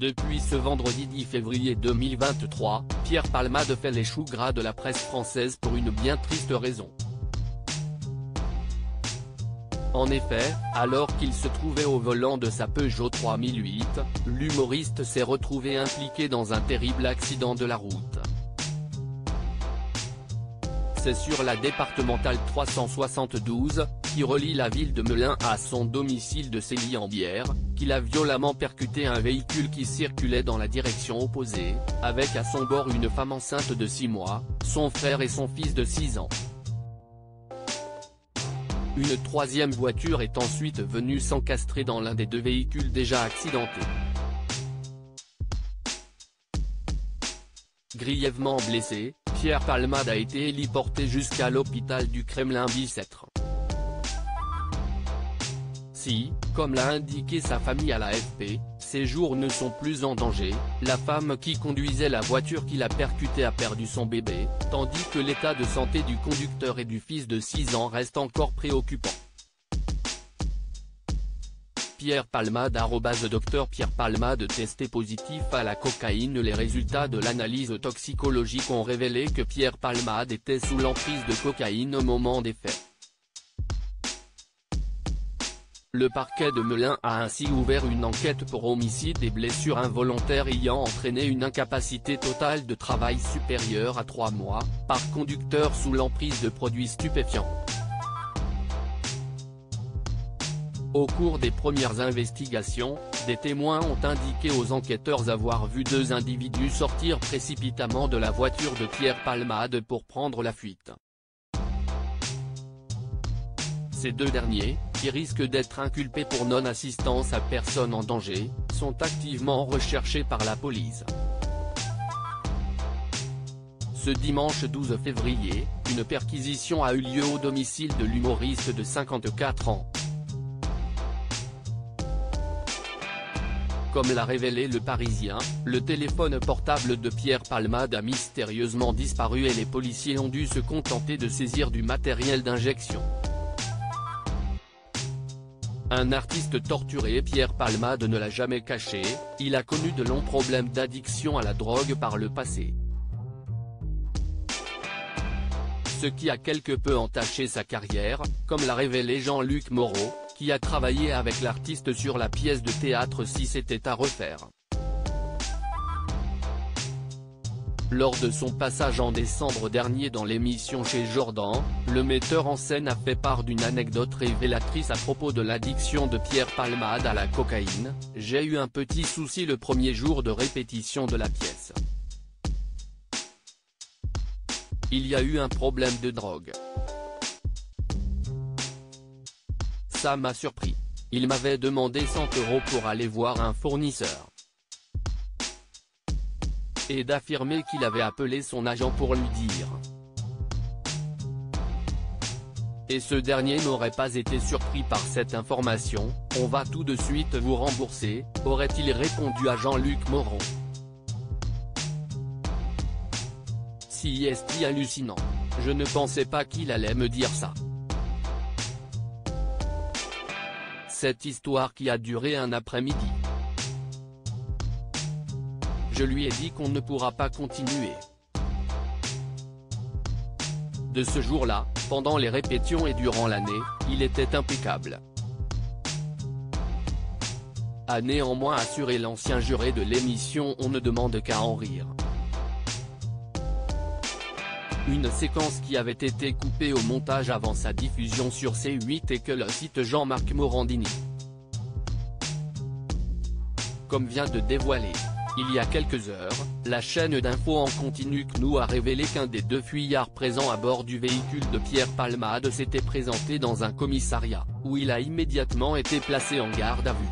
Depuis ce vendredi 10 février 2023, Pierre Palmade fait les choux gras de la presse française pour une bien triste raison. En effet, alors qu'il se trouvait au volant de sa Peugeot 3008, l'humoriste s'est retrouvé impliqué dans un terrible accident de la route. C'est sur la départementale 372, qui relie la ville de Melun à son domicile de Célie-en-Bière, qu'il a violemment percuté un véhicule qui circulait dans la direction opposée, avec à son bord une femme enceinte de 6 mois, son frère et son fils de 6 ans. Une troisième voiture est ensuite venue s'encastrer dans l'un des deux véhicules déjà accidentés. Grièvement blessé, Pierre Palmade a été héliporté jusqu'à l'hôpital du Kremlin-Bicêtre. Si, comme l'a indiqué sa famille à l'AFP, ses jours ne sont plus en danger, la femme qui conduisait la voiture qui l'a percuté a perdu son bébé, tandis que l'état de santé du conducteur et du fils de 6 ans reste encore préoccupant. Pierre Palmade @Dr Pierre Palmade testé positif à la cocaïne. Les résultats de l'analyse toxicologique ont révélé que Pierre Palmade était sous l'emprise de cocaïne au moment des faits. Le parquet de Melun a ainsi ouvert une enquête pour homicide et blessures involontaires ayant entraîné une incapacité totale de travail supérieure à 3 mois, par conducteur sous l'emprise de produits stupéfiants. Au cours des premières investigations, des témoins ont indiqué aux enquêteurs avoir vu 2 individus sortir précipitamment de la voiture de Pierre Palmade pour prendre la fuite. Ces 2 derniers, qui risquent d'être inculpés pour non-assistance à personne en danger, sont activement recherchés par la police. Ce dimanche 12 février, une perquisition a eu lieu au domicile de l'humoriste de 54 ans. Comme l'a révélé Le Parisien, le téléphone portable de Pierre Palmade a mystérieusement disparu et les policiers ont dû se contenter de saisir du matériel d'injection. Un artiste torturé, Pierre Palmade ne l'a jamais caché, il a connu de longs problèmes d'addiction à la drogue par le passé. Ce qui a quelque peu entaché sa carrière, comme l'a révélé Jean-Luc Moreau, qui a travaillé avec l'artiste sur la pièce de théâtre Si c'était à refaire. Lors de son passage en décembre dernier dans l'émission Chez Jordan, le metteur en scène a fait part d'une anecdote révélatrice à propos de l'addiction de Pierre Palmade à la cocaïne. « J'ai eu un petit souci le premier jour de répétition de la pièce. Il y a eu un problème de drogue. Ça m'a surpris. Il m'avait demandé 100 € pour aller voir un fournisseur. Et d'affirmer qu'il avait appelé son agent pour lui dire. Et ce dernier n'aurait pas été surpris par cette information, on va tout de suite vous rembourser, aurait-il répondu à Jean-Luc Moreau. Si est hallucinant. Je ne pensais pas qu'il allait me dire ça. Cette histoire qui a duré un après-midi. Je lui ai dit qu'on ne pourra pas continuer. De ce jour-là, pendant les répétitions et durant l'année, il était impeccable. A néanmoins assuré l'ancien juré de l'émission On ne demande qu'à en rire. Une séquence qui avait été coupée au montage avant sa diffusion sur C8 et que le site Jean-Marc Morandini comme vient de dévoiler, il y a quelques heures, la chaîne d'infos en continu CNOU a révélé qu'un des 2 fuyards présents à bord du véhicule de Pierre Palmade s'était présenté dans un commissariat, où il a immédiatement été placé en garde à vue.